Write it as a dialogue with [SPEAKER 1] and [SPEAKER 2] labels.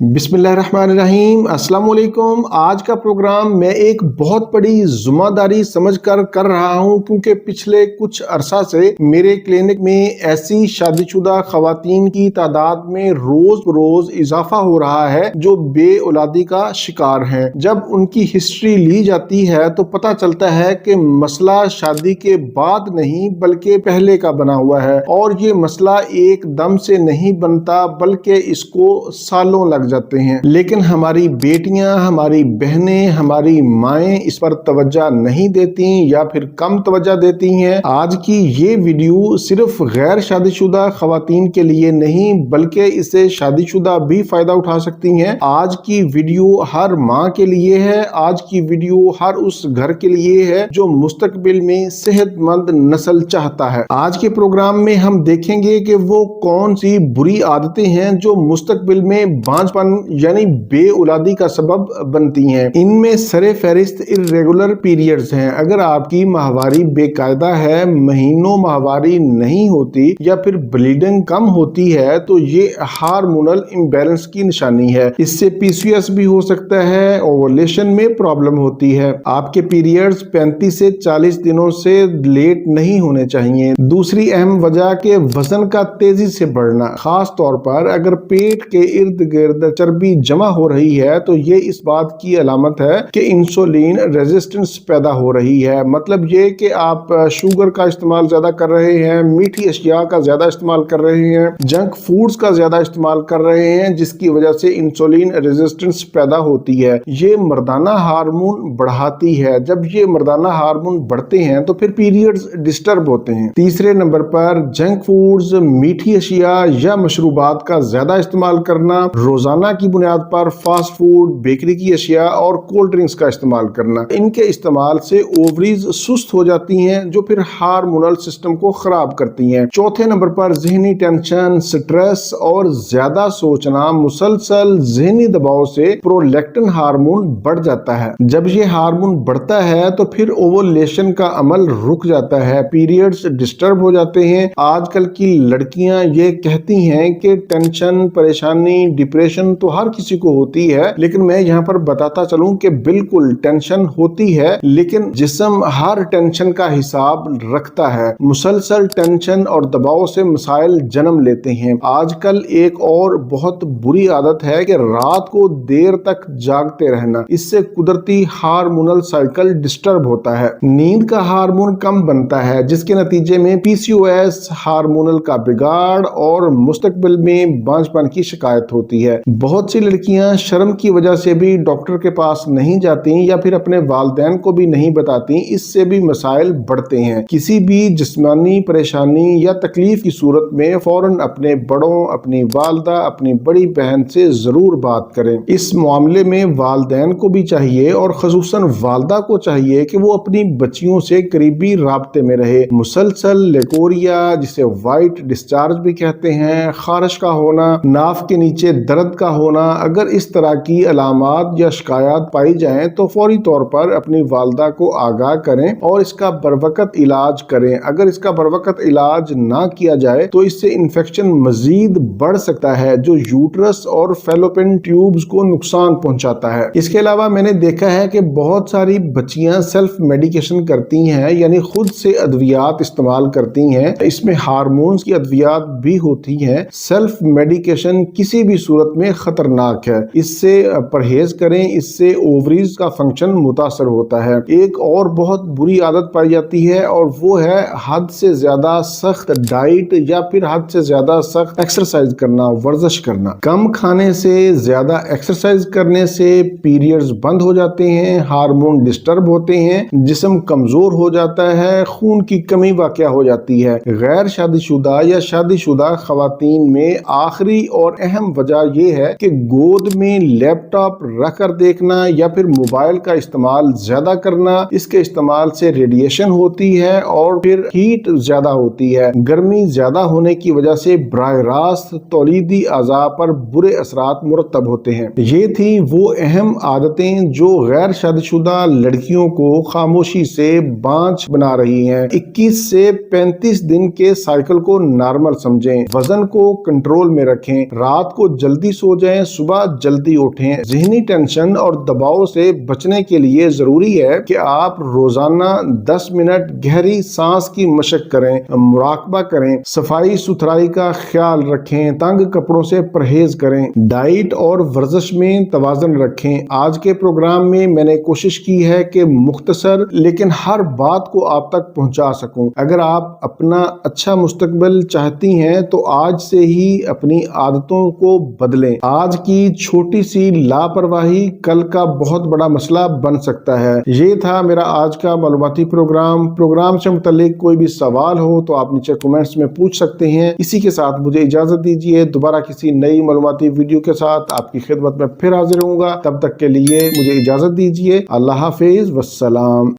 [SPEAKER 1] बिस्मिल्लाहिर्रहमानिर्रहीम। अस्सलाम वालेकुम। आज का प्रोग्राम मैं एक बहुत बड़ी जिम्मेदारी समझकर कर रहा हूं, क्योंकि पिछले कुछ अरसा से मेरे क्लिनिक में ऐसी शादीशुदा खवातीन की तादाद में रोज रोज इजाफा हो रहा है जो बे औलादी का शिकार हैं। जब उनकी हिस्ट्री ली जाती है तो पता चलता है कि मसला शादी के बाद नहीं बल्कि पहले का बना हुआ है, और ये मसला एक दम से नहीं बनता बल्कि इसको सालों लग जाते हैं। लेकिन हमारी बेटियां, हमारी बहनें, हमारी माएं इस पर तवज्जो नहीं देती या फिर कम तवज्जो देती हैं। आज की ये वीडियो सिर्फ गैर शादीशुदा खवातीन के लिए नहीं बल्कि इससे शादीशुदा भी फायदा उठा सकती हैं। आज की वीडियो हर माँ के लिए है। आज की वीडियो हर उस घर के लिए है जो मुस्तकबिल में सेहतमंद नस्ल चाहता है। आज के प्रोग्राम में हम देखेंगे कि वो कौन सी बुरी आदतें हैं जो मुस्तकबिल में बांझपन यानी बे औलादी का सबब बनती हैं। इनमें सरे फहरिस्त इर्रेगुलर पीरियड्स हैं। अगर आपकी माहवारी बेकायदा है, महीनों माहवारी नहीं होती या फिर ब्लीडिंग कम होती है तो ये हार्मोनल इम्बैलेंस की निशानी है। इससे पीसीओएस भी हो सकता है, ओवुलेशन में प्रॉब्लम होती है। आपके पीरियड्स 35 से 40 दिनों से लेट नहीं होने चाहिए। दूसरी अहम वजह के वजन का तेजी से बढ़ना, खास तौर पर अगर पेट के इर्द गिर्द चर्बी जमा हो रही है तो ये इस बात की अलामत है कि इंसुलिन रेजिस्टेंस पैदा हो रही है। मतलब ये कि आप शुगर का इस्तेमाल ज्यादा कर रहे हैं, मीठी अशिया का ज्यादा इस्तेमाल कर रहे हैं, जंक फूड्स का ज्यादा इस्तेमाल कर रहे हैं, जिसकी वजह से इंसुलिन रेजिस्टेंस पैदा होती है। ये मर्दाना हार्मोन बढ़ाती है। जब ये मर्दाना हार्मोन बढ़ते हैं तो फिर पीरियड्स डिस्टर्ब होते हैं। तीसरे नंबर पर जंक फूड्स, मीठी अशिया या मशरूबात का ज्यादा इस्तेमाल करना, रोजाना की बुनियाद पर फास्ट फूड, बेकरी की अशिया और कोल्ड ड्रिंक्स का इस्तेमाल करना। इनके इस्तेमाल से ओवरीज सुस्त हो जाती हैं जो फिर हार्मोनल सिस्टम को खराब करती हैं। चौथे नंबर पर जहनी टेंशन, स्ट्रेस और ज्यादा सोचना, मुसलसल जहनी दबाव से प्रोलैक्टिन हार्मोन बढ़ जाता है। जब ये हार्मोन बढ़ता है तो फिर ओवुलेशन का अमल रुक जाता है, पीरियड्स डिस्टर्ब हो जाते हैं। आजकल की लड़कियां ये कहती हैं कि टेंशन, परेशानी, डिप्रेशन तो हर किसी को होती है, लेकिन मैं यहाँ पर बताता चलूं कि बिल्कुल टेंशन होती है, लेकिन जिस्म हर टेंशन का हिसाब रखता है। मुसलसल टेंशन और दबाव से मसाइल जन्म लेते हैं। आजकल एक और बहुत बुरी आदत है कि रात को देर तक जागते रहना। इससे कुदरती हार्मोनल साइकिल डिस्टर्ब होता है। नींद का हार्मोन कम बनता है, जिसके नतीजे में पीसीओएस, हार्मोनल का बिगाड़ और मुस्तकबिल में बांझपन की शिकायत होती है। बहुत सी लड़कियां शर्म की वजह से भी डॉक्टर के पास नहीं जाती या फिर अपने वालिदैन को भी नहीं बताती। इससे भी मसाइल बढ़ते हैं। किसी भी जिस्मानी परेशानी या तकलीफ की सूरत में फौरन अपने बड़ों, अपनी वालदा, अपनी बड़ी बहन से जरूर बात करें। इस मामले में वालिदैन को भी चाहिए और खसूसन वालदा को चाहिए कि वो अपनी बच्चियों से करीबी राब्ते में रहे। मुसलसल लेकोरिया, जिसे व्हाइट डिस्चार्ज भी कहते हैं, खारिश का होना, नाफ के नीचे दर्द का होना, अगर इस तरह की अलामात या शिकायत पाई जाएं तो फौरी तौर पर अपनी वालदा को आगाह करें और इसका बरवकत इलाज करें। अगर इसका बरवकत इलाज ना किया जाए तो इससे इन्फेक्शन मजीद बढ़ सकता है जो यूट्रस और फैलोपियन ट्यूब्स को नुकसान पहुंचाता है। इसके अलावा मैंने देखा है कि बहुत सारी बच्चियां सेल्फ मेडिकेशन करती हैं, यानी खुद से अद्वियात इस्तेमाल करती हैं। इसमें हार्मोन्स की अद्वियात भी होती हैं। सेल्फ मेडिकेशन किसी भी सूरत में खतरनाक है, इससे परहेज करें। इससे ओवरीज का फंक्शन मुतासर होता है। एक और बहुत बुरी आदत पाई जाती है और वो है हद से ज्यादा सख्त डाइट या फिर हद से ज्यादा सख्त एक्सरसाइज करना, वर्जिश करना। कम खाने से, ज्यादा एक्सरसाइज करने से पीरियड्स बंद हो जाते हैं, हार्मोन डिस्टर्ब होते हैं, जिस्म कमजोर हो जाता है, खून की कमी वाक़या हो जाती है। गैर शादीशुदा या शादीशुदा खवातीन में आखिरी और अहम वजह यह है कि गोद में लैपटॉप रखकर देखना या फिर मोबाइल का इस्तेमाल ज्यादा करना। इसके इस्तेमाल से रेडिएशन होती है और फिर हीट ज्यादा होती है। गर्मी ज्यादा होने की वजह से बराह रास्त तौलीदी अज़ा पर बुरे असरात मुरतब होते हैं। ये थी वो अहम आदतें जो गैर शादीशुदा लड़कियों को खामोशी से बांझ बना रही हैं। 21 से 35 दिन के साइकिल को नॉर्मल समझें, वजन को कंट्रोल में रखें, रात को जल्दी सो सो जाएं, सुबह जल्दी उठें। ज़हनी टेंशन और दबाव से बचने के लिए जरूरी है कि आप रोजाना 10 मिनट गहरी सांस की मशक करें, मुराकबा करें, सफाई सुथराई का ख्याल रखें, तंग कपड़ों से परहेज करें, डाइट और वर्जिश में तवाज़ुन रखें। आज के प्रोग्राम में मैंने कोशिश की है कि मुख्तसर लेकिन हर बात को आप तक पहुंचा सकूं। अगर आप अपना अच्छा मुस्तकबिल चाहती हैं तो आज से ही अपनी आदतों को बदलें। आज की छोटी सी लापरवाही कल का बहुत बड़ा मसला बन सकता है। ये था मेरा आज का मालूमाती प्रोग्राम से मुतल्लिक कोई भी सवाल हो तो आप नीचे कमेंट्स में पूछ सकते हैं। इसी के साथ मुझे इजाजत दीजिए, दोबारा किसी नई मालूमाती वीडियो के साथ आपकी खिदमत में फिर हाजिर होऊंगा। तब तक के लिए मुझे इजाजत दीजिए। अल्लाह हाफिज, वस्सलाम।